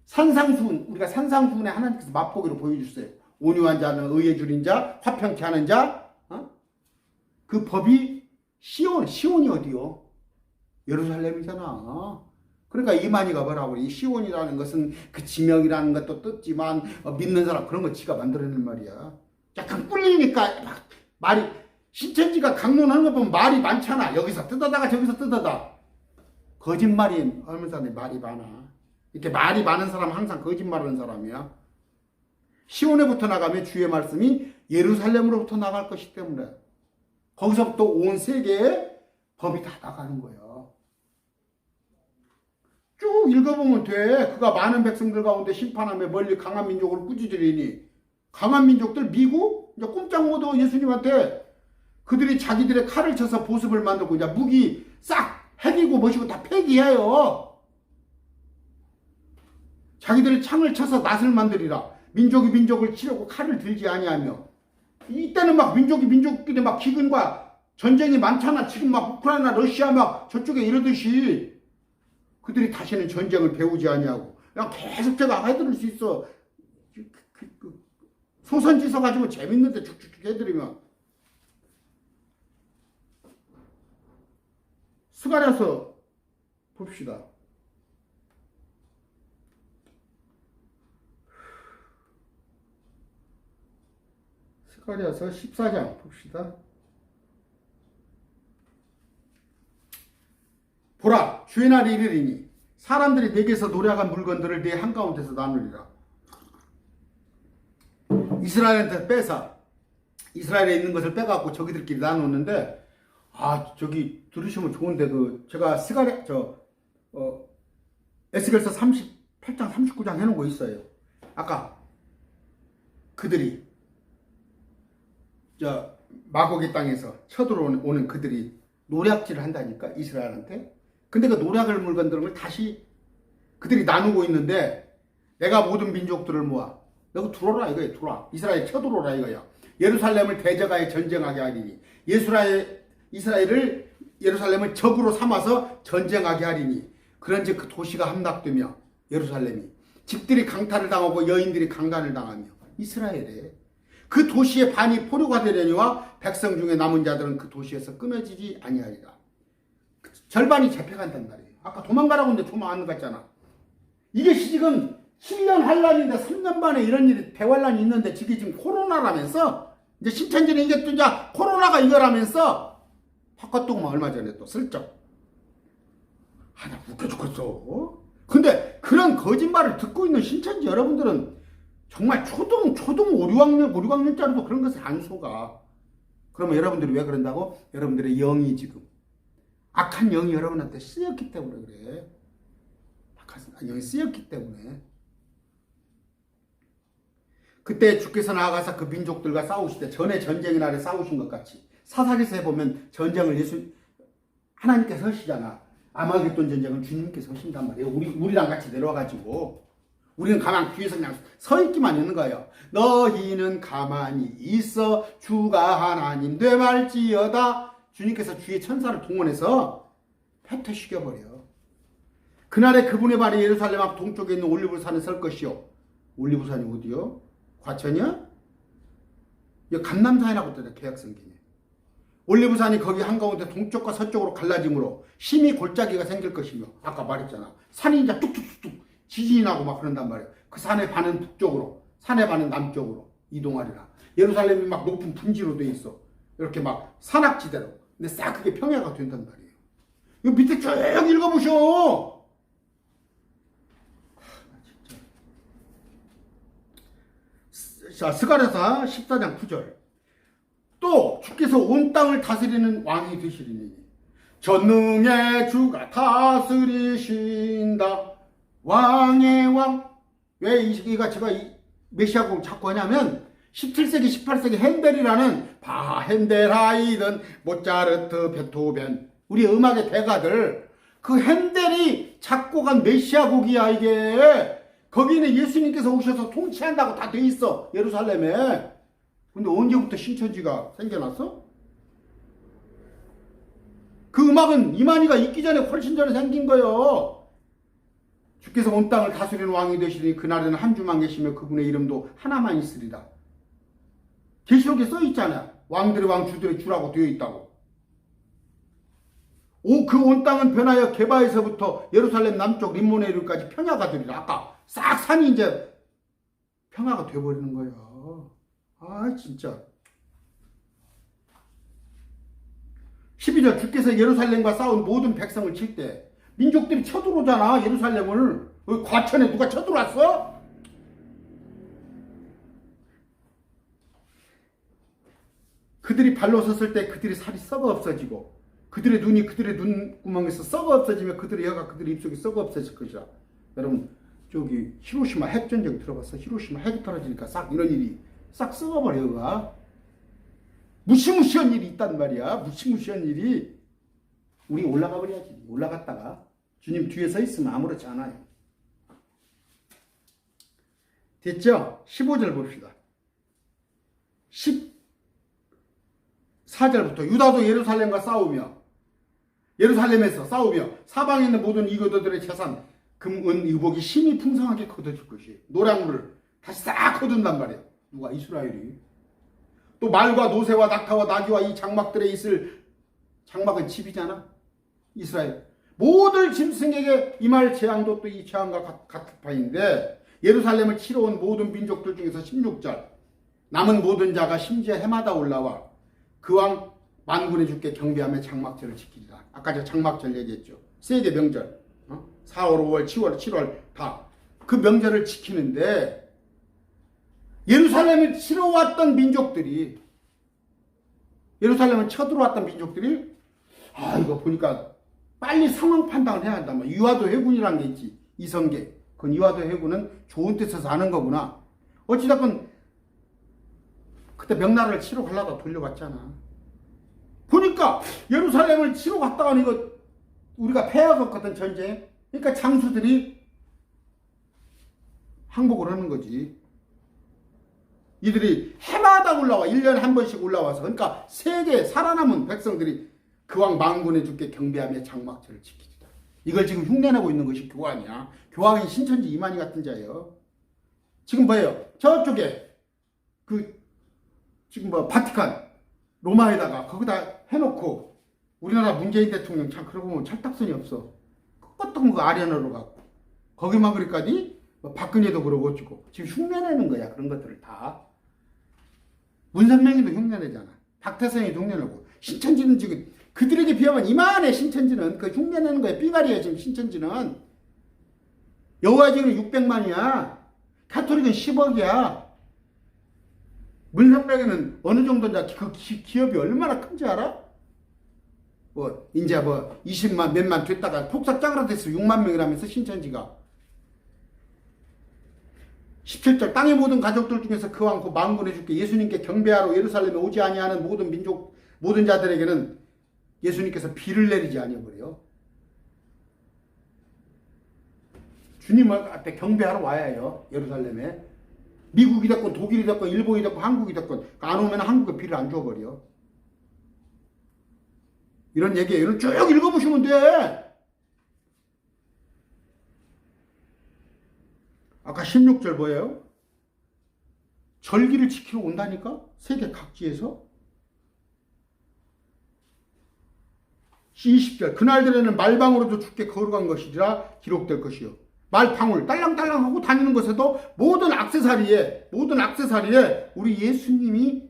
산상수훈, 우리가 산상수훈에 하나님께서 맛보기로 보여주세요. 온유한 자는 의에 줄인 자, 화평케 하는 자. 그 법이 시온이 어디요? 예루살렘이잖아. 그러니까 이만희가 뭐라고 이 시온이라는 것은 그 지명이라는 것도 뜻지만 믿는 사람 그런 거 지가 만들어낸 말이야. 약간 꿀리니까 막 말이 신천지가 강론하는 거 보면 말이 많잖아. 여기서 뜯어다가 저기서 뜯어다. 거짓말이 하면서 말이 많아. 이렇게 말이 많은 사람은 항상 거짓말하는 사람이야. 시온에부터 나가면 주의 말씀이 예루살렘으로부터 나갈 것이기 때문에 거기서부터 온 세계에 법이 다 나가는 거야. 쭉 읽어보면 돼. 그가 많은 백성들 가운데 심판하며 멀리 강한 민족을 꾸짖으리니. 강한 민족들 미국 이제 꼼짝 못하고 예수님한테 그들이 자기들의 칼을 쳐서 보습을 만들고 이제 무기 싹 핵이고 뭐시고 다 폐기해요. 자기들이 창을 쳐서 낫을 만들이라. 민족이 민족을 치려고 칼을 들지 아니하며. 이때는 막 민족끼리 막 기근과 전쟁이 많잖아. 지금 막 우크라이나 러시아 막 저쪽에 이러듯이 그들이 다시는 전쟁을 배우지 아니하고 그냥 계속 제가 해드릴 수 있어. 소선지서 가지고 재밌는데 쭉쭉 해드리면. 스가랴서 봅시다. 스가랴서 14장 봅시다. 보라, 주의 날이 이르리니 사람들이 내게서 노래한 물건들을 내 한가운데서 나누리라. 이스라엘한테 빼서 이스라엘에 있는 것을 빼갖고 저기들끼리 나눴는데 저기 들으시면 좋은데 제가 에스겔서 38장 39장 해놓은 거 있어요. 아까 그들이 마고기 땅에서 쳐들어오는 그들이 노략질을 한다니까 이스라엘한테. 근데 그 노략을 물건들을 다시 그들이 나누고 있는데 내가 모든 민족들을 모아 너가 들어오라 이거야. 들어와 이스라엘 쳐들어오라 이거야. 예루살렘을 대적하여 전쟁하게 하리니 예루살렘을 적으로 삼아서 전쟁하게 하리니 그런즉 그 도시가 함락되며 예루살렘이 집들이 강탈을 당하고 여인들이 강간을 당하며 이스라엘에 그 도시의 반이 포로가 되려니와 백성 중에 남은 자들은 그 도시에서 끊어지지 아니하리라. 절반이 잡혀간단 말이에요. 아까 도망가라고 했는데 도망 안 갔잖아. 이게 지금 7년 환란인데 3년 만에 이런 일이 대환란이 있는데 지금 코로나라면서 이제 신천지는 이게 또 이제 코로나가 이거라면서 바꿨더구만 얼마 전에 또 슬쩍. 나 웃겨 죽겠어. 근데 그런 거짓말을 듣고 있는 신천지 여러분들은 정말 초등 5, 6학년짜리도 그런 것을 안 속아. 그러면 여러분들이 왜 그런다고? 여러분들의 영이 지금 악한 영이 여러분한테 쓰였기 때문에 그래. 악한 영이 쓰였기 때문에. 그때 주께서 나아가서 그 민족들과 싸우시되 전에 전쟁의 날에 싸우신 것 같이 사사기서에 보면 전쟁을 하나님께서 하시잖아. 아마겟돈 전쟁을 주님께서 하신단 말이에요. 우리랑 같이 내려와가지고 우리는 가만 뒤에서 그냥 서 있기만 있는 거예요. 너희는 가만히 있어 주가 하나님 되말지어다. 주님께서 주의 천사를 동원해서 패퇴시켜버려. 그날에 그분의 발이 예루살렘 앞 동쪽에 있는 올리브산에 설 것이요. 올리브산이 어디요? 과천이야? 이거 감남산이라고 떠요. 개혁성경에. 올리브산이 거기 한가운데 동쪽과 서쪽으로 갈라짐으로 심히 골짜기가 생길 것이며 아까 말했잖아. 산이 이제 뚝뚝뚝 지진이 나고 막 그런단 말이에요. 그 산의 반은 북쪽으로, 산의 반은 남쪽으로 이동하리라. 예루살렘이 막 높은 분지로 돼 있어. 이렇게 막 산악지대로. 근데 싹 그게 평야가 된단 말이에요. 이거 밑에 쭉 읽어보셔. 자, 스가랴서 14장 9절. 또 주께서 온 땅을 다스리는 왕이 되시리니 전능의 주가 다스리신다. 왕의 왕. 왜 이가 제가 메시아곡을 자꾸 하냐면 17세기 18세기 핸델이라는 핸델, 하이든, 모차르트, 베토벤 우리 음악의 대가들 그 핸델이 작곡한 메시아곡이야 이게. 거기는 예수님께서 오셔서 통치한다고 다 돼 있어 예루살렘에. 근데 언제부터 신천지가 생겨났어? 그 음악은 이만희가 있기 전에 훨씬 전에 생긴 거예요. 주께서 온 땅을 다스리는 왕이 되시니 그날에는 한 주만 계시며 그분의 이름도 하나만 있으리라. 계시록에 써 있잖아요. 왕들의 왕 주들의 주라고 되어 있다고. 그 온 땅은 변하여 게바에서부터 예루살렘 남쪽 림몬에 이르기까지 평야가 되리라. 아까 싹 산이 이제 평야가 되어버리는 거예요. 진짜. 12절 주께서 예루살렘과 싸운 모든 백성을 칠 때 민족들이 쳐들어오잖아 예루살렘을. 과천에 누가 쳐들어왔어? 그들이 발로 섰을 때 그들의 살이 썩어 없어지고 그들의 눈이 그들의 눈구멍에서 썩어 없어지며 그들의 혀가 그들의 입속에 썩어 없어질 것이라. 여러분 저기 히로시마 핵전쟁 들어봤어? 히로시마 핵이 떨어지니까 싹 이런 일이 싹 썩어버려. 무시무시한 일이 있단 말이야. 무시무시한 일이. 우리 올라가 버려야지. 올라갔다가 주님 뒤에 서 있으면 아무렇지 않아요. 됐죠? 15절 봅시다. 14절부터 유다도 예루살렘과 예루살렘에서 싸우며 사방에 있는 모든 이거도들의 재산 금, 은, 의복이 심히 풍성하게 거둬질 것이에요. 노량물을 다시 싹 거둔단 말이에요. 누가? 이스라엘이. 또 말과 노새와 낙타와 나귀와 이 장막들에 있을 장막은 집이잖아. 이스라엘. 모든 짐승에게 임할 재앙도 또 이 재앙과 같은 바인데 예루살렘을 치러 온 모든 민족들 중에서 16절 남은 모든 자가 심지어 해마다 올라와 그 왕 만군의 주께 경배하며 장막절을 지키리라. 아까 저 장막절 얘기했죠. 세계 명절 4월, 5월, 7월 다 그 명절을 지키는데 예루살렘을 치러 왔던 민족들이, 예루살렘을 쳐들어왔던 민족들이, 이거 보니까 빨리 상황 판단을 해야 한다. 이화도 해군이라는 게 있지. 이성계. 그 이화도 해군은 좋은 뜻에서 하는 거구나. 어찌됐건 그때 명나라를 치러 가려다 돌려봤잖아. 보니까 예루살렘을 치러 갔다가 이거 우리가 패하겠거든, 전쟁. 그러니까 장수들이 항복을 하는 거지. 이들이 해마다 올라와. 1년에 한 번씩 올라와서. 그러니까 세계 살아남은 백성들이 그 왕 망군의 주께 경배하며 장막절을 지키리라. 이걸 지금 흉내내고 있는 것이 교황이야. 교황이 신천지 이만희 같은 자예요. 지금 뭐예요? 저쪽에 지금 바티칸 로마에다가 거기다 해놓고 우리나라 문재인 대통령 참 그러고 보면 철딱선이 없어. 끄떡 아련으로 가고 거기만 그러니까지 박근혜도 그러고 어쩌고 지금 흉내내는 거야. 그런 것들을 다. 문선명이도 흉내내잖아. 박태성이도 흉내내고 신천지는 지금 그들에게 비하면 이만해. 신천지는 그 흉내내는 거야. 삐가리야 지금 신천지는. 여호와지는 600만이야. 가톨릭은 10억이야. 문선명에는 어느 정도냐. 그 기업이 얼마나 큰지 알아? 이제 20만 몇만 됐다가 폭삭 짜그라됐어. 6만 명이라면서 신천지가. 17절 땅의 모든 가족들 중에서 그 왕 그 망군의 주께 예수님께 경배하러 예루살렘에 오지 아니하는 모든 민족 모든 자들에게는 예수님께서 비를 내리지 아니하버려. 주님 앞에 경배하러 와야 해요. 예루살렘에. 미국이 됐건 독일이 됐건 일본이 됐건 한국이 됐건 안 오면 한국에 비를 안 줘버려. 이런 얘기예요. 이런 쭉 읽어보시면 돼. 아까 16절 뭐예요? 절기를 지키러 온다니까? 세계 각지에서. 20절 그날들에는 말방으로도 죽게 거룩한 것이라 기록될 것이요. 말방울 딸랑딸랑하고 다니는 것에도 모든 액세서리에 우리 예수님이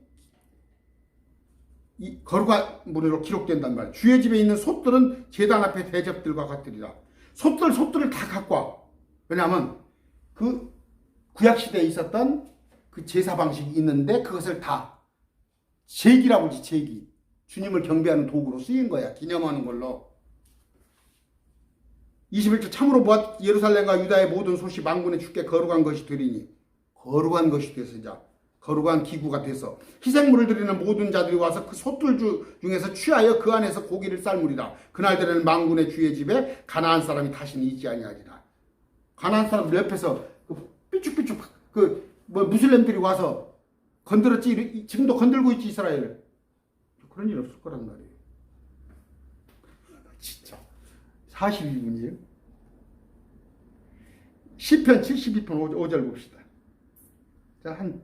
거룩한으로 기록된단 말이야. 주의 집에 있는 솥들은 제단 앞에 대접들과 같으리라. 솥들을 다 갖고 와. 왜냐하면 그 구약시대에 있었던 그 제사 방식이 있는데 그것을 다 제기라고 하지. 제기. 주님을 경배하는 도구로 쓰인 거야. 기념하는 걸로. 21절 참으로 예루살렘과 유다의 모든 솥이 망군의 주께 거룩한 것이 되리니 거룩한 것이 돼서 이제 거룩한 기구가 돼서 희생물을 드리는 모든 자들이 와서 그 솥들 중에서 취하여 그 안에서 고기를 삶으리라. 그날들에는 망군의 주의 집에 가나안 사람이 다시는 있지 아니하리라. 가나안 사람들 옆에서 삐죽삐죽 무슬림들이 와서 건드렸지. 지금도 건들고 있지 이스라엘. 그런 일 없을 거란 말이에요. 진짜 42분이에요. 시편 72편 5절 봅시다. 자, 한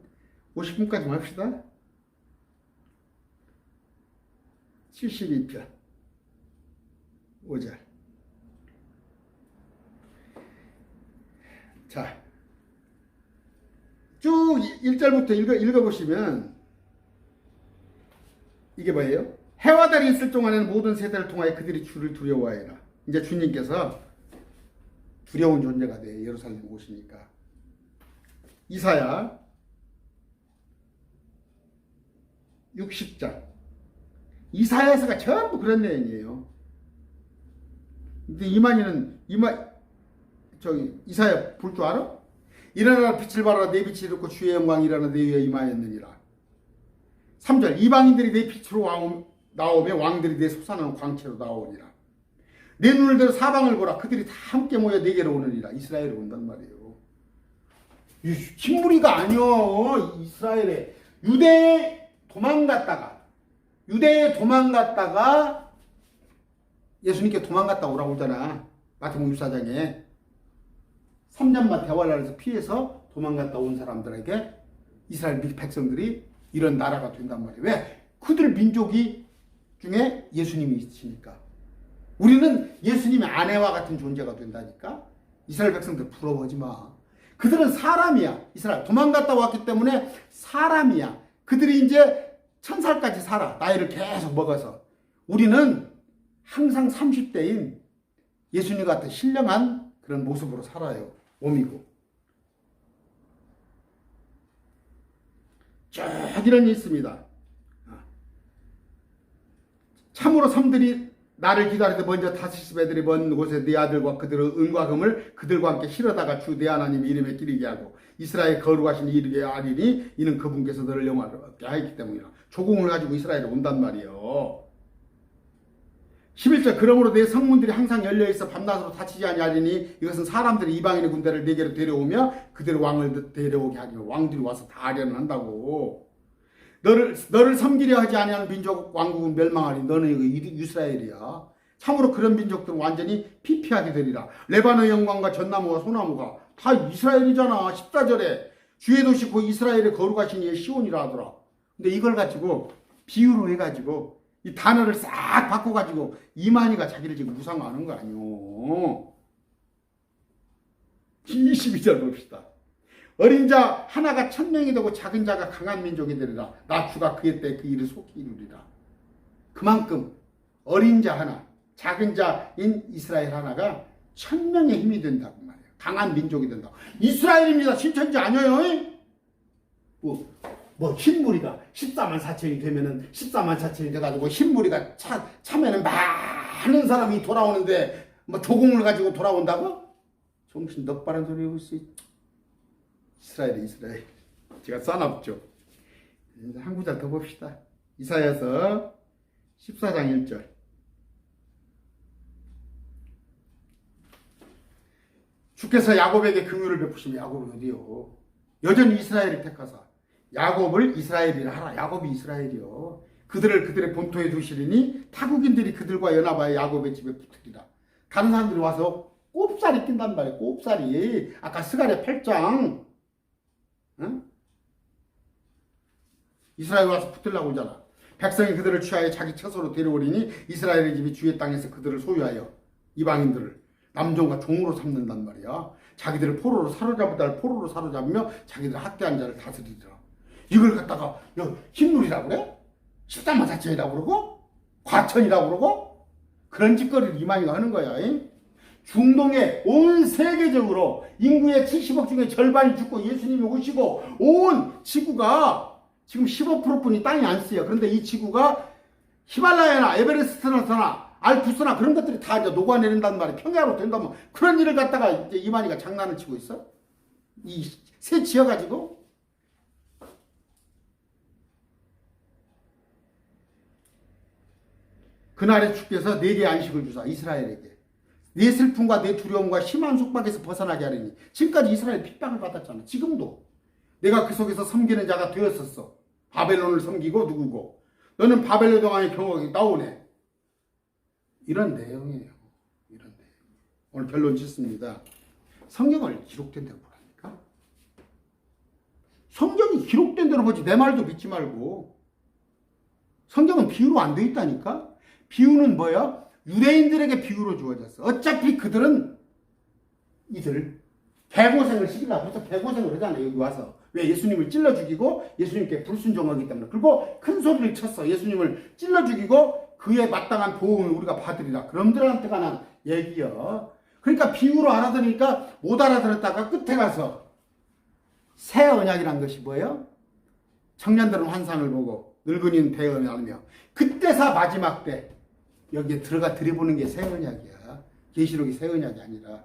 50분까지 합시다. 72편 5절. 자, 쭉 1절부터 읽어보시면 이게 뭐예요? 해와 달이 있을 동안에는 모든 세대를 통하여 그들이 주를 두려워하리라. 이제 주님께서 두려운 존재가 돼. 예루살렘 오시니까. 이사야 60장. 이사야서가 전부 그런 내용이에요. 근데 이사야 볼 줄 알아? 일어나라 빛을 발하라 내 빛이 이렇고 주의 영광이 일어나 내 위에 임하였느니라. 3절 이방인들이 내 빛으로 나오며 왕들이 내 솟아나는 광채로 나오니라. 내 눈을 들어 사방을 보라. 그들이 다 함께 모여 내게로 오느니라. 이스라엘에 온단 말이에요. 식물이가 아니요. 이스라엘에 유대에 도망갔다가 예수님께 도망갔다 오라고 하잖아. 마태복음 14장에 3잔마 대활란에서 피해서 도망갔다 온 사람들에게 이스라엘 백성들이 이런 나라가 된단 말이에요. 왜? 그들 민족이 중에 예수님이 있으니까. 우리는 예수님의 아내와 같은 존재가 된다니까. 이스라엘 백성들 부러워하지 마. 그들은 사람이야. 이스라엘 도망갔다 왔기 때문에 사람이야. 그들이 이제 1000살까지 살아. 나이를 계속 먹어서. 우리는 항상 30대인 예수님 같은 신령한 그런 모습으로 살아요. 몸이고. 쭉 이런 게 있습니다. 참으로 섬들이 나를 기다리되 먼저 다시스 배들이 먼 곳에 네 아들과 그들의 은과 금을 그들과 함께 실어다가 주 내 하나님 이름에 기리게 하고 이스라엘 거룩하신 이르게 하리니 이는 그분께서 너를 영화롭게 하였기 때문이라. 조공을 가지고 이스라엘에 온단 말이에요. 11절 그러므로 내 성문들이 항상 열려있어 밤낮으로 닫히지 아니하리니 이것은 사람들이 이방인의 군대를 네게로 데려오며 그들의 왕을 데려오게 하기로 왕들이 와서 다 하려는 한다고. 너를 섬기려 하지 아니하는 민족 왕국은 멸망하리. 너는 이스라엘이야. 참으로 그런 민족들은 완전히 피피하게 되리라. 레바논 영광과 전나무와 소나무가 다 이스라엘이잖아. 14절에 주의 도시 곧 이스라엘의 거룩하신 이의 시온이라 하더라. 근데 이걸 가지고 비유로 해가지고 이 단어를 싹 바꿔가지고 이만희가 자기를 지금 우상화하는 거 아니오. 22절 봅시다. 어린 자 하나가 천명이 되고 작은 자가 강한 민족이 되리라. 나 주가 그의 때 그 일을 속히 이루리라. 그만큼 어린 자 하나, 작은 자인 이스라엘 하나가 천명의 힘이 된다고 말이에요. 강한 민족이 된다고. 이스라엘입니다. 신천지 아니에요. 뭐 흰무리가 14만 4천이 되면은 14만 4천이 돼가지고 흰무리가 차면은 많은 사람이 돌아오는데 뭐 조공을 가지고 돌아온다고? 정신 넉바른 소리 하고 있어. 이스라엘. 제가 써놨죠. 한 구절 더 봅시다. 이사야서 14장 1절. 주께서 야곱에게 긍휼을 베푸시며 야곱이 어디요? 여전히 이스라엘을 택하사 야곱을 이스라엘이라 하라. 야곱이 이스라엘이요. 그들을 그들의 본토에 두시리니 타국인들이 그들과 연합하여 야곱의 집에 붙으리라. 다른 사람들이 와서 꼽살이 낀단 말이에요. 꼽살이. 아까 스가랴 8장 응? 이스라엘 와서 붙으려고 하잖아. 백성이 그들을 취하여 자기 처소로 데려오리니 이스라엘의 집이 주의 땅에서 그들을 소유하여 이방인들을 남종과 종으로 삼는단 말이야. 자기들을 포로로 사로잡으며 자기들 학대한 자를 다스리더라. 이걸 갖다가 흰물이라고 그래? 14만 4천이라고 그러고? 과천이라고 그러고? 그런 짓거리를 이만희가 하는 거야. 중동의 온 세계적으로 인구의 70억 중에 절반이 죽고 예수님이 오시고 온 지구가 지금 15%뿐이 땅이 안 쓰여. 그런데 이 지구가 히말라야나 에베레스트나 알프스나 그런 것들이 다 이제 녹아내린단 말이야. 평야로 된단 말이야. 그런 일을 갖다가 이제 이만희가 장난을 치고 있어. 이 새 지어가지고. 그날에 주께서 내게 안식을 주사 이스라엘에게 내 슬픔과 내 두려움과 심한 속박에서 벗어나게 하리니. 지금까지 이스라엘 핍박을 받았잖아. 지금도 내가 그 속에서 섬기는 자가 되었었어. 바벨론을 섬기고 누구고 너는 바벨론 동안의 경험이 나오네. 이런 내용이에요. 이런 내용. 오늘 결론 짓습니다. 성경을 기록된 대로 보라니까. 성경이 기록된 대로 보지 내 말도 믿지 말고. 성경은 비유로 안 돼 있다니까. 비유는 뭐야? 유대인들에게 비유로 주어졌어. 어차피 그들은 이들 개고생을 시키려고 해서 개고생을 하잖아요. 여기 와서. 왜? 예수님을 찔러 죽이고 예수님께 불순종하기 때문에. 그리고 큰 소리를 쳤어. 예수님을 찔러 죽이고 그에 마땅한 보응을 우리가 받으리라. 그놈들한테 관한 얘기요. 그러니까 비유로 알아들으니까 못 알아들었다가 끝에 가서 새 언약이란 것이 뭐예요? 청년들은 환상을 보고 늙은이는 대언을 하며 그때사 마지막 때 여기에 들어가 들여보는 게 새 언약이야. 계시록이 새 언약이 아니라.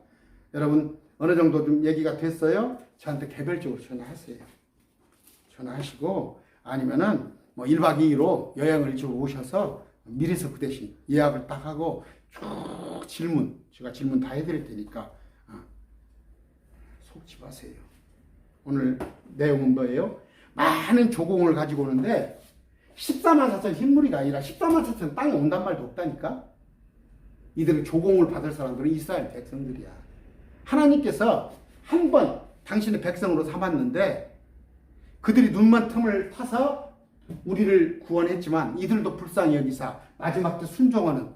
여러분 어느 정도 좀 얘기가 됐어요? 저한테 개별적으로 전화하세요. 전화하시고 아니면은 뭐 1박 2일로 여행을 이쪽으로 오셔서 미리서 그 대신 예약을 딱 하고 쭉 제가 질문 다 해드릴 테니까 속지 마세요. 오늘 내용은 뭐예요? 많은 조공을 가지고 오는데 14만 4천 흰무리가 아니라 14만 4천 땅에 온단 말도 없다니까. 이들은 조공을 받을 사람들은 이스라엘 백성들이야. 하나님께서 한 번 당신의 백성으로 삼았는데 그들이 눈만 틈을 타서 우리를 구원했지만 이들도 불쌍히 여기사 마지막 때 순종하는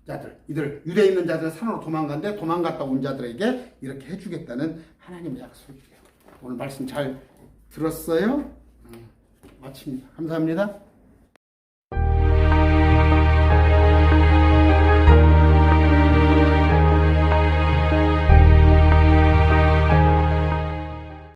자들, 이들 유대에 있는 자들은 산으로 도망갔는데 도망갔다 온 자들에게 이렇게 해주겠다는 하나님의 약속이에요. 오늘 말씀 잘 들었어요? 마칩니다. 감사합니다.